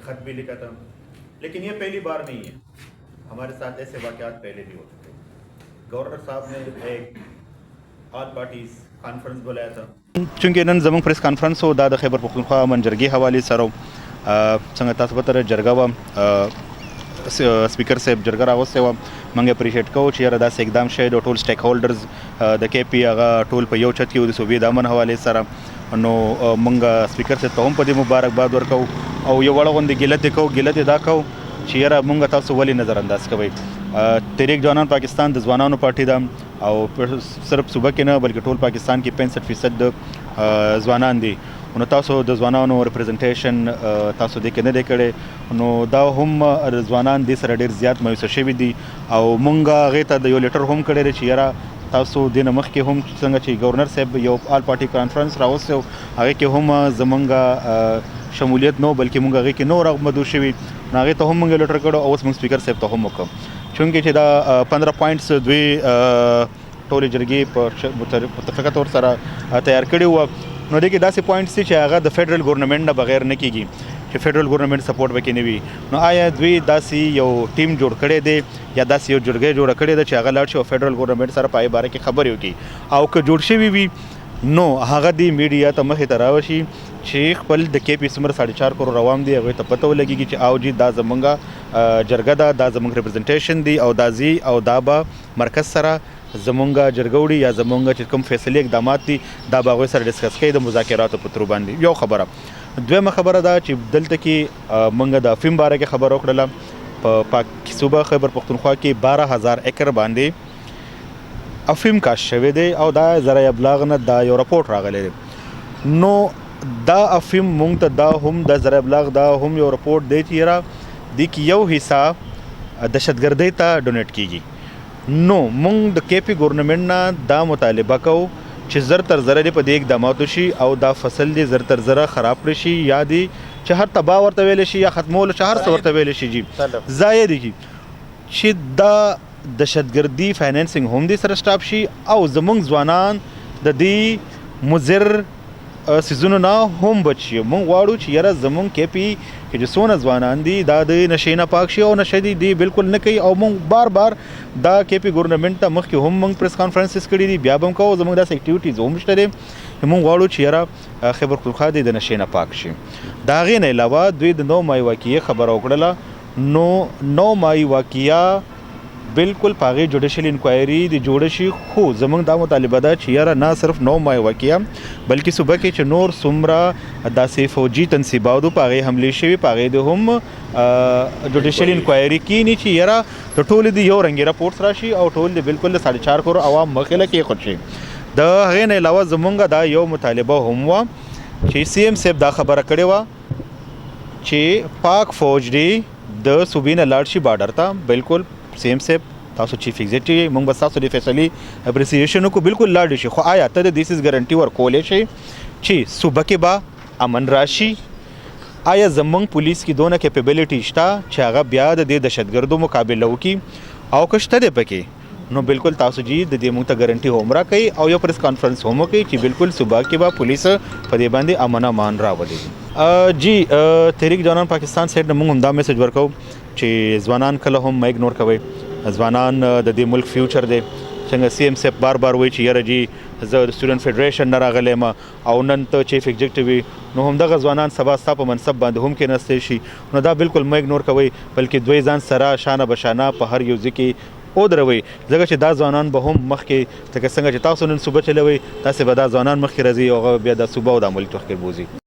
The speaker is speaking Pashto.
खत भी लिखा था, लेकिन ये पहली बार नहीं है, हमारे साथ ऐसे वाक़यात पहले भी हो चुके। गवर्नर साहब ने एक ऑल पार्टीज़ कॉन्फ्रेंस बुलाया था, चूँकि नन ज़मूंग प्रेस कॉन्फ्रेंस हो दा द खैबर पख्तूनख्वा अमन जरगी हवाले सर څنګه تاسو به تر جرګه وه سپیکر صاحب جرګه راغوستې وه موږ اپریشیټ کوو چې یاره داسې اقدام شوی د ټول سټیک هولډرز د کې پي هغه ټول په یو چت کې و د صوبې د امن حوالې سره نو موږ سپیکر صاحب ته هم په دې مبارکباد ورکوو او یو وړه غوندې ګیله ترې کوو ګیله ترې دا کوو چې یاره موږ تاسو ولې نظر انداز کوئ تحریک جوانان پاکستان د ځوانانو پارټي ده او صرف صوبه کې نه بلکې ټول پاکستان کې 65% د ځوانان دي نو تاسو د ځوانانو ریپرزنټیشن تاسو دې کې نه دی کړی نو دا هم ځوانان دې سره ډېر زیات مایوسه شوي دي او مونږ هغې ته د یو لیټر هم کړی دی چې یاره تاسو دې نه مخکې هم څنګه چې گورنر صاحب یو آل پارټي کانفرنس راوستی و هغې کې هم زمونږ شمولیت نو بلکې مونږ هغې کې نو راغمدو شوي نو هغې ته هم مونږ لیټر کړو او اوس مونږ سپیکر صاحب ته هم وکړو چونکې چې دا 15 پوینټس دوی ټولې جرګې په متفقه طور سره تیار کړي وه نو دې کې داسې پوینټس دي چې هغه د فیډرل ګورنمنټ نه بغیر نه کیږي چې فیډرل ګورنمنټ سپورټ پکې نه وي نو آیا دوی داسې یو ټیم جوړ کړی دی یا داسې یو جرګه جوړه کړې ده چې هغه لاړ شي او فیډرل ګورنمنټ سره په هغې باره کې خبرې وکړي او که جوړ شوي وي نو هغه دې میډیا ته مخې ته راوشي چې خپل د کې پي څومره 4.5 کروڑ عوام دي هغوی ته پته ولګېږي چې او جي دا زمونږ جرګه ده دا زمونږ ریپرزنټیشن دی او دا ځي او دا به مرکز سره زمونږ جرګه وړي یا زمونږ چې کوم فیصلې اقدامات دي دا به هغوی سره ډسکس کوي د مذاکراتو په ترو باندې یو خبره دویمه خبره دا چې دلته کې موږ د افیم باره کې خبره وکړله په صوبه خیبر پختونخوا کې 12,000 ایکر باندې افیم کاشت شوی دی او دا ذرایع ابلاغ نه دا یو راپورټ راغلی دی نو دا افیم مونږ ته دا هم د ذرایع ابلاغ دا هم یو راپورټ دی چې یاره دې کې یو حصه دهشتګردۍ ته ډونیټ کیږي نو مونږ د کې پي ګورنمنټ نه دا مطالبه کوو چې زر تر زره دې په دې اقداماتو شي او دا فصل دې زر تر زره خراب کړی شي یا دې چې هر تباه ورته ویلی شي یا ختمولو چې هر څه ورته ویلی شي جي ضایع دي چې دا دهشتګردي فاینانسینګ هم دې سره سټاپ شي او زمونږ ځوانان د دې مضر سیزونو نه هم بچ شي مونږ غواړو چې یاره زمونږ کې پي کې چې څونه ځوانان دي دا د نشې نه پاک شي او نشه دي بالکل نه کوي او مونږ بار بار دا کې پي ګورنمنټ ته مخکې هم مونږ پریس کانفرنسز کړي دي بیا به هم کوو زمونږ داسې اکټیویټیز هم شته دی مونږ غواړو چې یاره خیبر پختونخوا دې د نشې نه پاک شي د هغې نه علاوه دوی د 9 مای واقعې خبره وکړله نو 9 مای واقعه بالکل په هغې جوډیشل انکوایري د جوړه شي خو زموږ دا مطالبه ده چې یاره نه صرف 9 مای واقعه بلکې صوبه کې چې نور څومره داسې فوجي تنصیبات په هغې حملې شوي په هغې د هم جوډیشل انکوایري کینی چې یاره د ټولې د یو رنګې راپورټس راشي او ټول د بالکل د 4.5 کروڑ عوام مخې له کېښود شي د هغې نه علاوه زموږ دا یو مطالبه هم وه چې سی ایم صاحب دا خبره کړې وه چې پاک فوج دی د صوبې نه لاړ شي بارډر ته بالکل سی ایم صاحب تاسو چیف ایگزیکټیو موږ به ستاسو د فیصلې اپریسیشن وکړو بالکل لاړ شي خو آیا ته د دې څیز ګارنټي ورکولی شي چې صوبه کې به امن راشي آیا زموږ پولیس کې دونه کیپیبلیټي شته چې هغه بیا د دې دهشتګردو مقابله وکړي او که شته دی پکې نو بالکل تاسو جی د دې موږ ته ګارنټي هم راکوي او یو پریس کانفرنس هم وکړي چې بالکل صوبه کې به پولیس په دې باندې امن امان راولي جی تحریک جوانان پاکستان سایډ نه موږ هم دا میسج ورکوو چې ځوانان کله هم مه اګنور کوئ ځوانان د دې ملک فیوچر دی څنګه سی ایم صاحب بار بار وایي چې یاره جی زه د سټوډنټ فیډریشن نه راغلی یم او نن ته چیف ایگزیکټیو وي نو همدغه ځوانان سبا ستا په منصب باندې هم کېناستی شي نو دا بالکل مه اګنور کوئ بلکې دوی ځان سره شانه بشانه په هر یو ځای کې ودروئ ځکه چې دا ځوانان به هم مخکې لکه څنګه چې تاسو نن صوبه چلوئ داسې به دا ځوانان مخکې راځي او هغه بیا دا صوبه او دا ملک مخکې بوځي